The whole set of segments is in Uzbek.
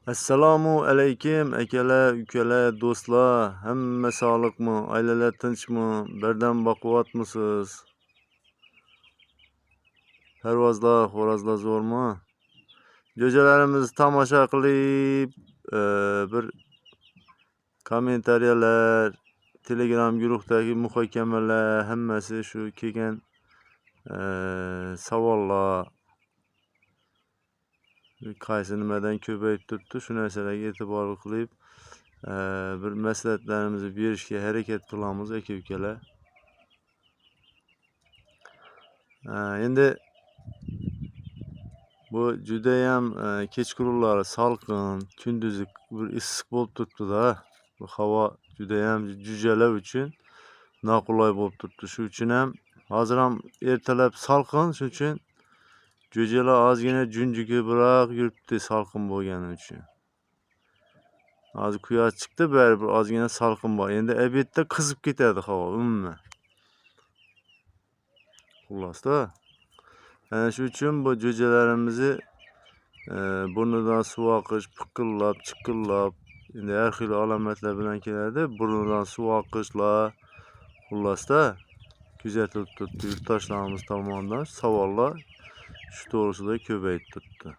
Assalomu alaykum akalar, ukalar, do'stlar. Hamma sog'liqmi? Oilalar tinchmi? Birdan baquvvatmisiz? Parvozlar, xo'rozlar zo'rmi? Jo'jalarimizni tomosha qilib, bir kommentariyalar, Telegram guruhdagi muhokamalar, hammasi shu kelgan savollar qaysi nimadan ko'payib turibdi, shu narsalarga e'tibor qilib bir maslahatlarimizni berishga harakat qilamiz aka-ukalar. Endi bu judayam kechqurunlari salqin, kunduzi bir issiq bo'lib turibdi-da. Bu havo judayam jo'jalar uchun noqulay bo'lib turibdi. Shu uchun ham hozir ham ertalab salqin, shuning uchun jo'jalar ozgina junjikibroq yuribdi salqin bo'lgani uchun. Hozir quyosh chiqdi, baribir ozgina salqin bor. Endi obedda qizib ketadi havo umuman. Xullas-da. Ana shu uchun bu jo'jalarimizni burnidan suv oqish, piqillab, chiqillab, endi har xil alomatlar bilan keladi. Burnidan suv oqishlar, xullas-da, kuzatilib turibdi. Yurtdoshlarimiz tomonidan savollar shu to'g'risida ko'payib turibdi.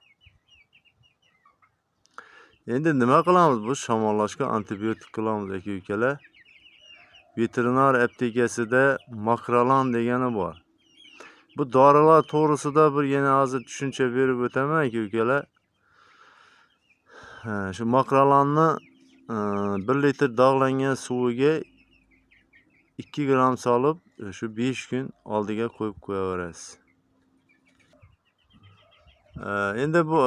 Endi nima qilamiz? Bu shamollashga antibiotik qilamiz aka-ukalar. Veterinar aptekasida Makrolon degani bor. Bu dorilar to'g'risida bir yana hozir tushuncha berib o'taman aka-ukalar. Shu Makrolonni 1 litr dog'langan suviga 2 gram solib, shu 5 kun oldiga qo'yib qo'yaverasiz. Endi bu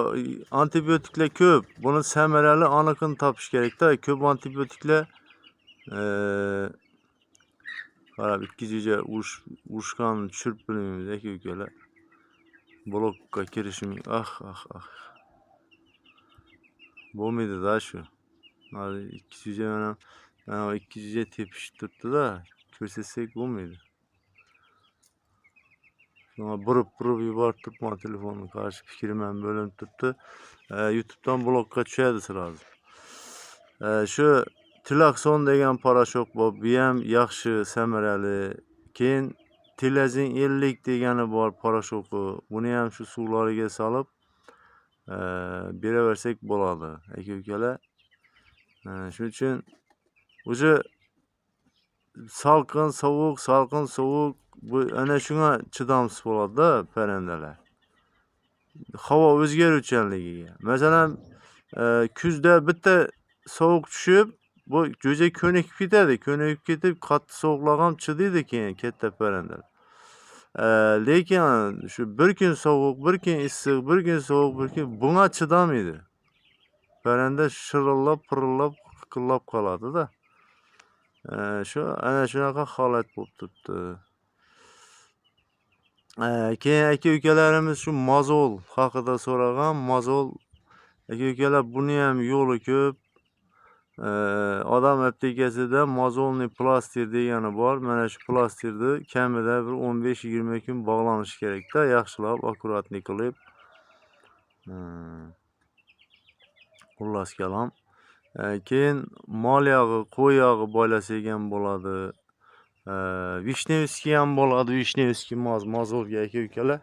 antibiotiklar ko'p. Buni samarali aniqini topish kerak-da. Ko'p antibiotiklar qarab 2 joyga urishganini tushirib bilmaymiz aka-ukalar. Blokka kirishim, bo'lmaydi-da shu. Hozir 2 joyga mana 2 joyga tepishib turibdi-da, ko'rsatsak bo'lmaydi. Shunga burib yuborib turibman telefonni, qarshi fikrim ham bo'linib turibdi. YouTube'dan blokka tushadi sirozir. Shu Tilakson degan parashok bor, bu ham yaxshi, samarali. Keyin Tilazin 50 degani bor parashoki. Buni ham shu suvlariga solib beraversak bo'ladi aka-ukalar. Shuning uchun o'sha salqin, sovuq bu ana shunga chidamsiz bo'ladi-da parrandalar. Havo o'zgaruvchanligiga. Masalan, kuzda bitta sovuq tushib, bu jo'ja ko'nikib ketadi. Ko'nikib ketib, qattiq sovuqlar ham chidaydi keyin katta parrandalar. Lekin shu bir kun sovuq, bir kun issiq, bir kun sovuq, bir kun bunga chidamaydi. Parranda shirillab, pirillab, qiqillab qoladi-da. Shu ana shunaqa holat bo'lib turibdi. Keyin aka-ukalarimiz shu mozol haqida so'ragan. Mozol aka-ukalar buni ham yo'li ko'p. Odam aptekasida mozolni plastir degani bor. Mana shu plastirni kamida bir 15-20 kun bog'lanishi kerak-da, yaxshilab akkuratlik qilib. Xullas kalom. Keyin mol yog'i, qo'y yog'i boylasak ham bo'ladi. Vishnevskiy ham bo'ladi, Vishnevskiy mozolga aka-ukalar.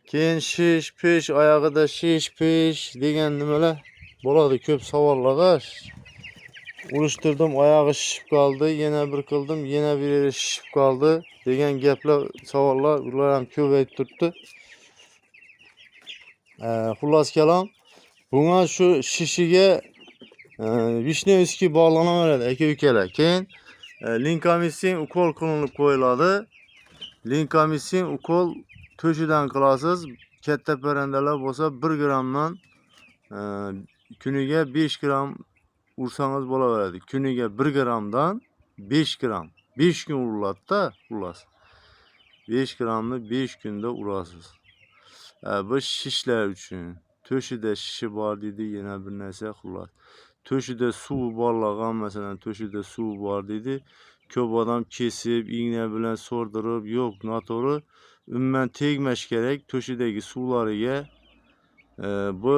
Keyin shish, pish, oyog'ida shish, pish degan nimalar bo'ladi, ko'p savollar. Urishtirdim, oyog'i shishib qoldi, yana bir qildim, yana bir yeri shishib qoldi degan gaplar, savollar, ular ham ko'payib turibdi. Xullas kalom, bunga shu shishiga Vishnevskiy bog'lanaveradi aka-ukalar. Keyin linkamisin ukol qilinib qo'yiladi. Linkamisin ukol to'shidan qilasiz. Katta parrandalar bo'lsa 1 gramdan kuniga 5 gram ursangiz bo'laveradi. Kuniga 1 gramdan 5 gram. 5 kun uriladi-da, xullas. 5 gramni 5 kunda urasiz. Bu shishlar uchun. To'shida shishi bor deydi, yana bir narsa, xullas. To'shida suvi borlar, masalan, to'shida suvi bor deydi. Ko'p odam kesib, igna bilan so'rdirib, yo'q, noto'g'ri. Umuman tegmash kerak to'shidagi suvlariga. Bu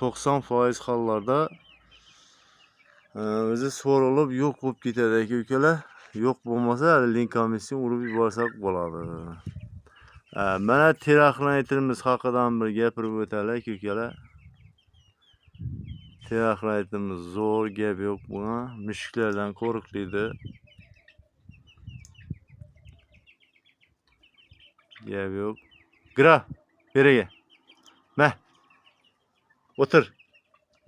90% hollarda o'zi so'rilib yo'q bo'lib ketadi aka-ukalar. Yo'q bo'lmasa linkamizga urib yuborsak bo'ladi. Mana teraxlaytimiz haqidan bir gapirib o'taylik aka-ukalar. Teraxlaytimiz zo'r, gap yo'q buna. Mushuklardan qo'riqlaydi. Gap yo'q. Graf, beriga. Ma. O'tir.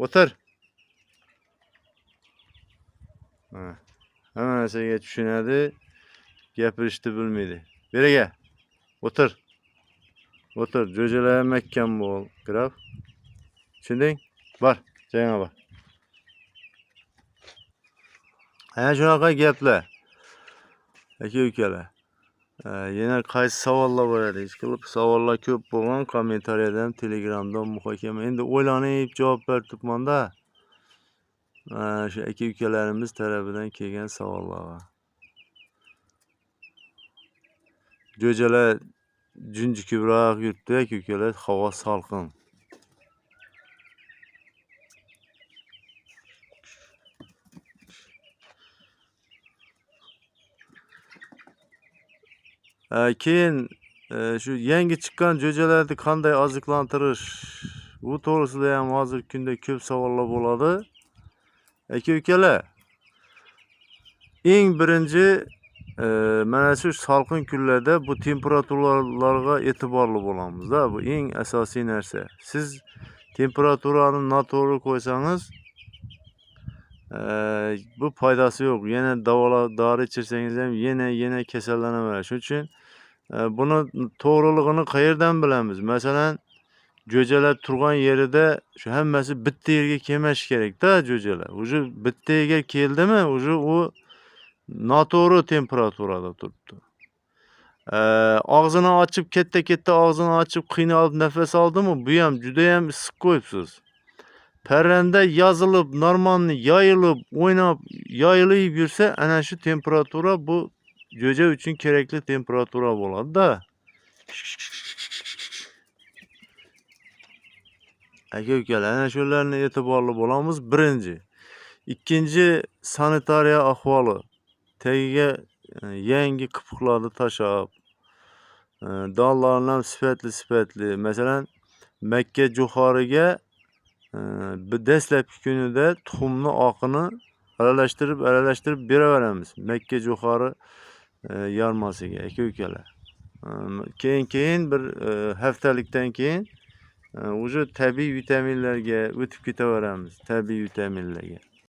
O'tir. Hamma narsaga tushunadi. Gapirishni bilmaydi. Beriga. O'tir. O'tir. Jo'jalar mahkam bo'l. Graf. Tushunding? Bor. Joyingga bor. Ana shunaqa gaplar. Aka-ukalar. Yana qaysi savollar bo'ladi? Hech qilib savollar ko'p bo'lgan, kommentariyada ham, Telegramda muhokama. Endi o'ylanib javob beribman-da. Shu aka-ukalarimiz tarafidan kelgan savollar. Jo'jalar junjikibroq yuribdi aka-ukalar, havo salqin. Keyin shu yangi chiqqan jo'jalarni qanday oziqlantirish, bu to'g'risida ham hozirgi kunda ko'p savollar bo'ladi. Aka-ukalar, eng birinchi mana shu salqin kunlarda bu temperaturalarga e'tiborli bo'lamiz-da. Bu eng asosiy narsa. Siz temperaturani noto'g'ri qo'ysangiz, bu foydasi yo'q. Yana dori ichirsangiz ham yana kasallanaveradi. Shuning uchun buni to'g'riligini qayerdan bilamiz? Masalan, jo'jalar turgan yerida shu hammasi bitta yerga kelmashi kerak-da jo'jalar. Uje bitta yerga keldimi, uje u noto'g'ri temperaturada turibdi. Og'zini ochib, katta og'zini ochib qiynalib nafas oldimi, bu ham juda ham issiq qo'yibsiz. Parranda yozilib, normalni yoyilib, o'ynab, yoyilib yursa, ana shu temperatura bu jo'ja uchun kerakli temperatura bo'ladi-da. Aka-ukalar, ana shularni e'tiborli bo'lamiz. Birinchi. Ikkinchi, sanitariya ahvoli. Tagiga yangi qipiqlarni tashab, donlarni ham sifatli. Masalan, Makka jo'xoriga dastlabki kunida tuxumni oqini aralashtirib beraveramiz. Makka jo'xori yarmasiga aka-ukalar. Keyin bir haftalikdan keyin uje tabiiy vitaminlarga o'tib ketaveramiz. Tabiiy vitaminlarga.